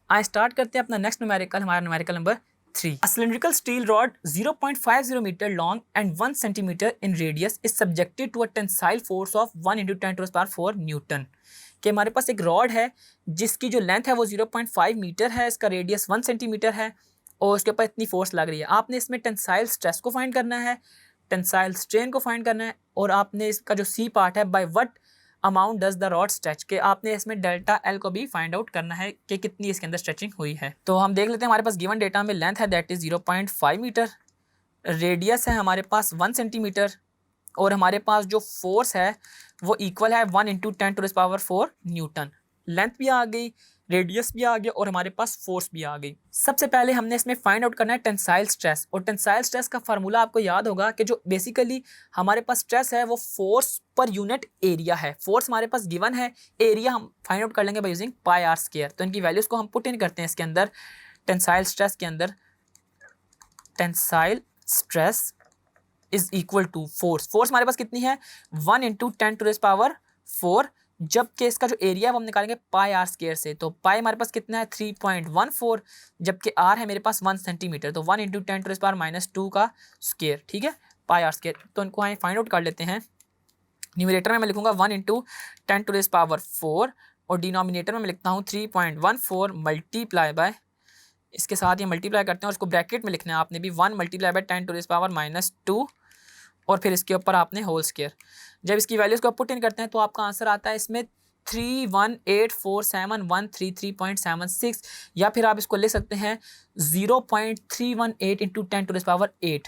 आज स्टार्ट करते हैं अपना नेक्स्ट न्यूमेरिकल, हमारा numerical number 3. A cylindrical steel rod 0.50 meter long and 1 centimeter in radius is subjected to a tensile force of 1 into 10 to the power 4 Newton. कि हमारे पास एक rod है जिसकी जो लेंथ है वो 0.5 मीटर है, इसका रेडियस 1 सेंटीमीटर है और उसके ऊपर इतनी फोर्स लग रही है. आपने इसमें टेंसाइल स्ट्रेस को फाइंड करना है, टेंसाइल स्ट्रेन को फाइंड करना है और आपने इसका जो सी पार्ट है by what amount does the rod stretch, के आपने इसमें डेल्टा एल को भी फाइंड आउट करना है कि कितनी इसके अंदर स्ट्रेचिंग हुई है. तो हम देख लेते हैं. हमारे पास गिवन डेटा में लेंथ है दैट इज 0.5 मीटर, रेडियस है हमारे पास 1 सेंटीमीटर और हमारे पास जो फोर्स है वो इक्वल है 1 into 10 to the power 4 newton. Length भी आ गई, रेडियस भी आ गया और हमारे पास फोर्स भी आ गई. सबसे पहले हमने इसमें फाइंड आउट करना है टेंसाइल स्ट्रेस, और टेंसाइल स्ट्रेस का फार्मूला आपको याद होगा कि जो बेसिकली हमारे पास स्ट्रेस है वो फोर्स पर यूनिट एरिया है. फोर्स हमारे पास गिवन है, एरिया हम फाइंड आउट कर लेंगे by using pi r square. तो इनकी वैल्यूज को हम पुट इन करते हैं इसके अंदर. टेंसाइल स्ट्रेस के अंदर tensile stress is equal to force. Force हमारे पास कितनी है 1 इंटू 10 टू द पावर 4, जबकि इसका जो एरिया है वो हम निकालेंगे पाई आर स्क्वायर से. तो पाई हमारे पास कितना है 3.14, जबकि आर है मेरे पास 1 सेंटीमीटर. तो 1 इंटू 10 टू द पावर -2 का स्क्वायर, ठीक है, पाई आर स्क्वायर. तो इनको हम फाइंड आउट कर लेते हैं. न्यूमरेटर में मैं लिखूंगा 1 इंटू 10 टू द पावर 4 और डिनोमिनेटर में मैं लिखता हूँ 3.14 मल्टीप्लाई बाय, इसके साथ ये मल्टीप्लाई करते हैं और उसको ब्रैकेट में लिखना है आपने भी 1 multiply by 10 to the power -2 और फिर इसके ऊपर आपने होल स्क्वायर. जब इसकी वैल्यूज़ को पुट इन करते हैं तो आपका आंसर आता है इसमें 3184713.76, या फिर आप इसको ले सकते हैं 0.318 into 10 to the power 8,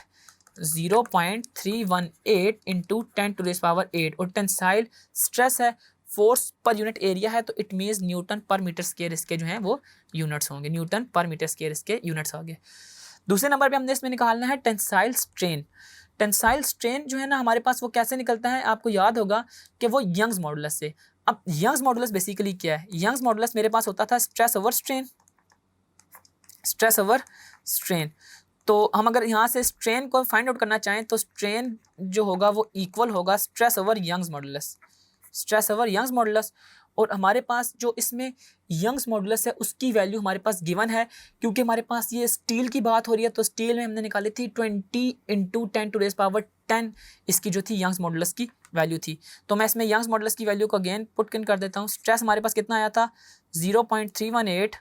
0.318 into 10 to the power 8. और टेंसाइल स्ट्रेस है, फोर्स पर यूनिट एरिया है, तो इट मीन्स न्यूटन पर मीटर स्क्वायर इसके जो हैं वो यूनिट्स होंगे. न्यूटन पर मीटर स्क्वायर इसके यूनिट्स होंगे. दूसरे नंबर पे हमने इसमें निकालना है टेंसाइल स्ट्रेन. टेंसाइल स्ट्रेन जो है ना हमारे पास वो कैसे निकलता है, आपको याद होगा कि वो यंग्स मॉडुलस से. अब यंग्स मॉडुलस बेसिकली क्या है, यंग्स मॉडुलस मेरे पास होता था stress over strain, stress over strain. तो हम अगर यहाँ से स्ट्रेन को फाइंड आउट करना चाहें तो स्ट्रेन जो होगा वो इक्वल होगा stress over Young's modulus, stress over Young's modulus. और हमारे पास जो इसमें यंग्स मॉडुलस है उसकी वैल्यू हमारे पास गिवन है, क्योंकि हमारे पास ये स्टील की बात हो रही है. तो स्टील में हमने निकाली थी 20 इंटू 10 टू द पावर 10 इसकी जो थी यंग्स मॉडुलस की वैल्यू थी. तो मैं इसमें यंग्स मॉडुलस की वैल्यू को अगेन पुट इन कर देता हूँ. स्ट्रेस हमारे पास कितना आया था 0.318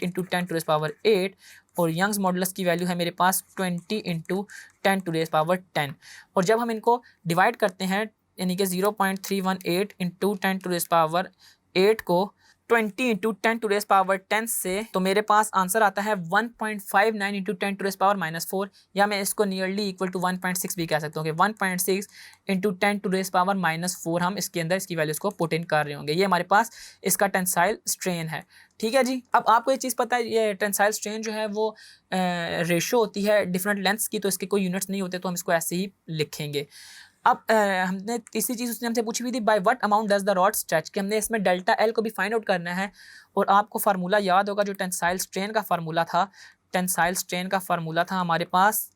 इंटू 10 टू द पावर 8 और यंग्स मॉडुलस की वैल्यू है मेरे पास 20 इंटू 10 टू द पावर 10. और जब हम इनको डिवाइड करते हैं यानी कि 0.318 इंटू 10 टू द पावर 8 को 20 इंटू 10 टू द पावर 10 से, तो मेरे पास आंसर आता है 1.59 इंटू 10 टू द पावर -4, या मैं इसको नियरली इक्वल टू 1.6 भी कह सकता हूँ कि 1.6 इंटू 10 टू द पावर -4 हम इसके अंदर इसकी वैल्यूज़ को पुट इन कर रहे होंगे. ये हमारे पास इसका टेंसाइल स्ट्रेन है. ठीक है जी. अब आपको ये चीज़ पता है ये टेंसाइल स्ट्रेन जो है वो रेशो होती है डिफरेंट लेंथ्स की, तो इसके कोई यूनिट्स नहीं होते, तो हम इसको ऐसे ही लिखेंगे. अब हमने तीसरी चीज़ उसने हमसे पूछी हुई थी by what amount does the rod stretch, कि हमने इसमें डेल्टा एल को भी फाइंड आउट करना है. और आपको फार्मूला याद होगा जो टेंसाइल स्ट्रेन का फार्मूला था, टेंसाइल स्ट्रेन का फार्मूला था हमारे पास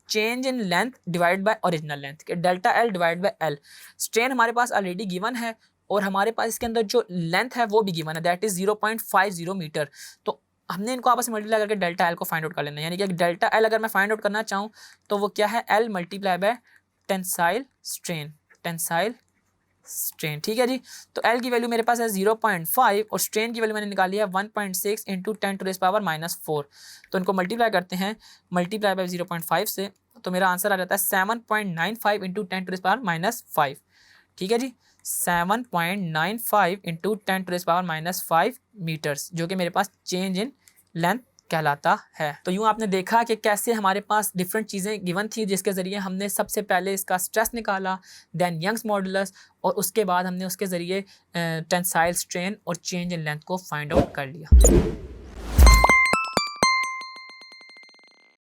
change in length divide by original length, के delta L divide by L. Strain हमारे पास ऑलरेडी गिवन है और हमारे पास इसके अंदर जो लेंथ है वो भी गिवन है दैट इज़ 0.50 मीटर. तो हमने इनको आपस में मल्टीप्लाई करके डेल्टा एल को फाइंड आउट कर लेना है. यानी कि डेल्टा एल अगर मैं फाइंड आउट करना चाहूँ तो वो क्या है L multiply by tensile strain, tensile strain. ठीक है जी. तो एल की वैल्यू मेरे पास है 0.5 और स्ट्रेन की वैल्यू मैंने निकाली है 1.6 इंटू 10 टू द पावर -4. तो इनको मल्टीप्लाई करते हैं, मल्टीप्लाई बाय 0.5 से, तो मेरा आंसर आ जाता है 7.95 इंटू 10 टू द पावर -5. ठीक है जी. 7.95 into 10 to the power -5 metres, जो कि मेरे पास चेंज इन लेंथ कहलाता है. तो यूँ आपने देखा कि कैसे हमारे पास डिफरेंट चीज़ें गिवन थी जिसके ज़रिए हमने सबसे पहले इसका स्ट्रेस निकाला, देन यंग्स मॉडुलस, और उसके बाद हमने उसके ज़रिए टेंसाइल स्ट्रेन और चेंज इन लेंथ को फाइंड आउट कर लिया.